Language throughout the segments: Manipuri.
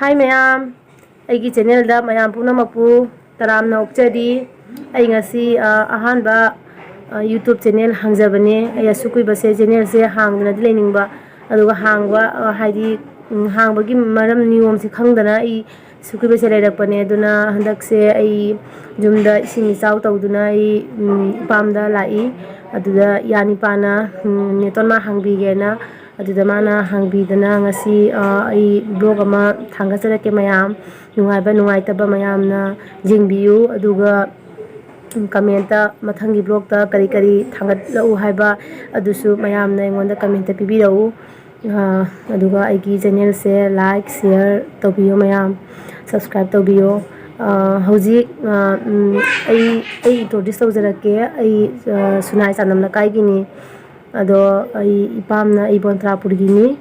Hi mayam, aigi channel da mayam puna mapu taram na ukchadi. Ai ngasi ahanba YouTube channel hangjabane. Ai asukui base channel se hangna dilening ba. Aduga hangwa haidi hangbagi maram niyom se khangdana ai sukui base lerakpane aduna handak se ai jumda ising isau tawduna ai pamda lai aduda yani pana neton ma hangbigena aduda mana hangbidana ngasi ai blog ama thangasarake mayam nungaiba nungaitaba mayamna jingbiyu aduga comment mathangi blog ta kari kari thangatlau haiba adusu mayamna engonda comment pibirau aduga aigi channel se like share tobiyo mayam subscribe tobiyo hauji ai introduce tawjarake ai sunai sanam lakai gini ado ai ipamna ibontrapur gini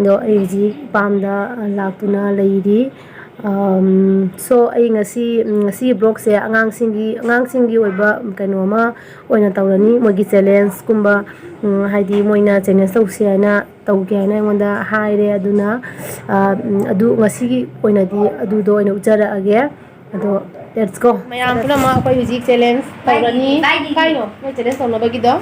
do ai ji pamda laktuna leiri so ai ngasi blog se angang singi oiba kanoma oina tawrani mogi challenge kumba haidi moina challenge tawse ana tawge ana ngonda haire aduna adu ngasi oina di adu do oina ujara age ado let's go mayam puna ma koi music challenge tawrani kaino mo challenge tawna bagi do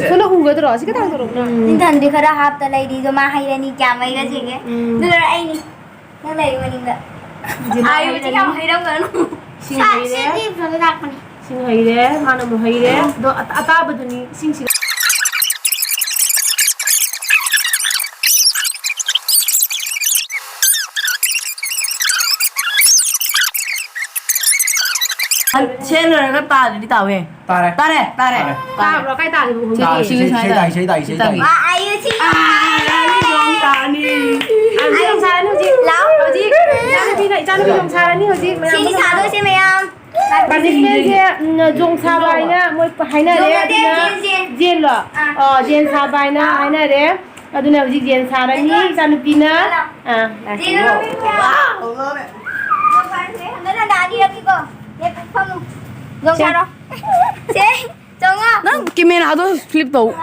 Solo huga to rasi ka tang to rokna. Nindan di khara hap ta lai di jo ma hai ni kya mai ga jige. Dulur ai ni. Nang lai ma ninga. Ayu ji ham hai ram ga nu. Sing hai re. Sing hai re, mana mo hai re. Do ata baduni sing sing. Trên rồi các ta đi tàu về. Ta đây. Ta rồi cái ta thì cũng Ta Xây đẩy. Ayu ji. Không ta đi. Ayu không sai đâu chị. Lão. Đâu chị. Chị lại cho nó không sai đi hả chị. Chi ni sa do se me am. Bạn đi xem dùng sa bài nha, mỗi hai này đấy. Diên rồi. Diên sa bài na, hai này đấy. Adu na uji diên sa ra ni, sa nu pina. Ji no. Wow. Nó phải thế, nó là đá đi đi cô. Ye phong. Dùng sa đó. Che. Jong à. Nang kimen ado flip tau.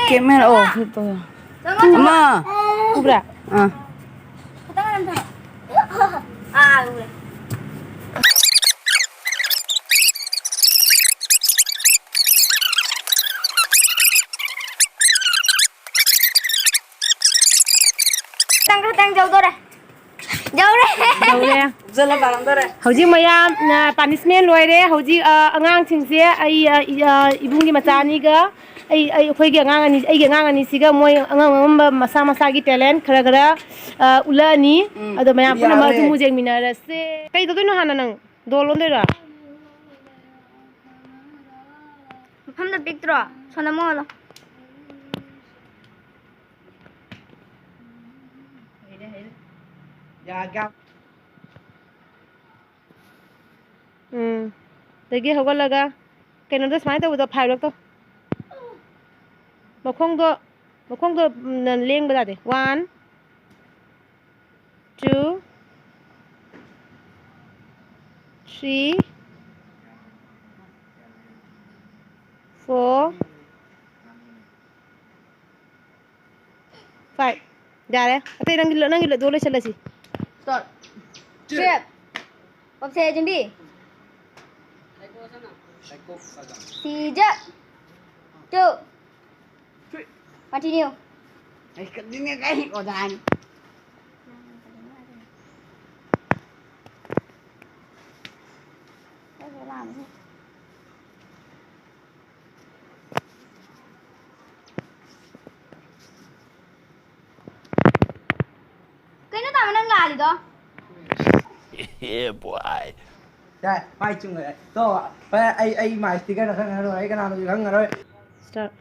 Kimen flip tau. Ama. Kubra. Udah. Tang jauh dah. Jauh deh. Đâu đây? Rất là bằng đây. Hauji mayam punishment loire hauji angang singse ai ibungi machani ga ai khoi ge angang ani ai ge angang ani siga moi angang masa gi talent khara khara ulani ado mayam puna ma tu mujeng minara se kai do no hana nang dolon de ra Ham da picture. Sana mo lo. Dạ gặp. Dagi hogalaga kaino da smai ta uda phai lok to makhong do leng bada de 1 2 3 4 5 जा रहे अते नंगी दो ले चला सी Start. Siap. Bab saya jundi. 3 2 Continue. Ini kayak kodan. Cái nó tao đang là gì đó? Yeah, boy. Đây, mai chung người to ạ. Ai mày thì cái nào khăn rồi, cái nào thì khăn rồi. start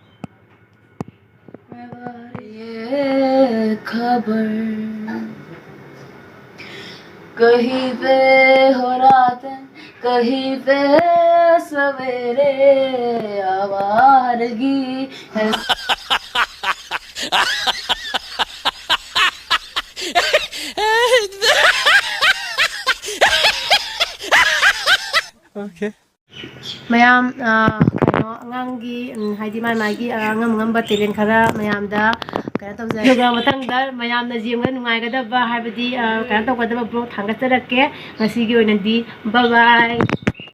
ये खबर कहीं पे हो रात कहीं पे सवेरे आवारगी है Okay. mayam kano angangi haidi mai magi angam ngamba telen khara mayam da ꯀꯩꯅꯣ ꯇꯧꯖꯔꯦ ꯑꯗꯨꯒ ꯃꯊꯪꯗ ꯃꯌꯥꯝꯅ ꯌꯦꯡꯕꯗ ꯅꯨꯡꯉꯥꯏꯒꯗꯕ ꯍꯥꯏꯕꯗꯤ ꯀꯩꯅꯣ ꯇꯧꯒꯗꯕ ꯕ꯭ꯂꯣꯛ ꯊꯥꯡꯒꯠꯆꯔꯛꯀꯦ ꯉꯁꯤꯒꯤ ꯑꯣꯏꯅꯗꯤ ꯕꯥꯏ ꯕꯥꯏ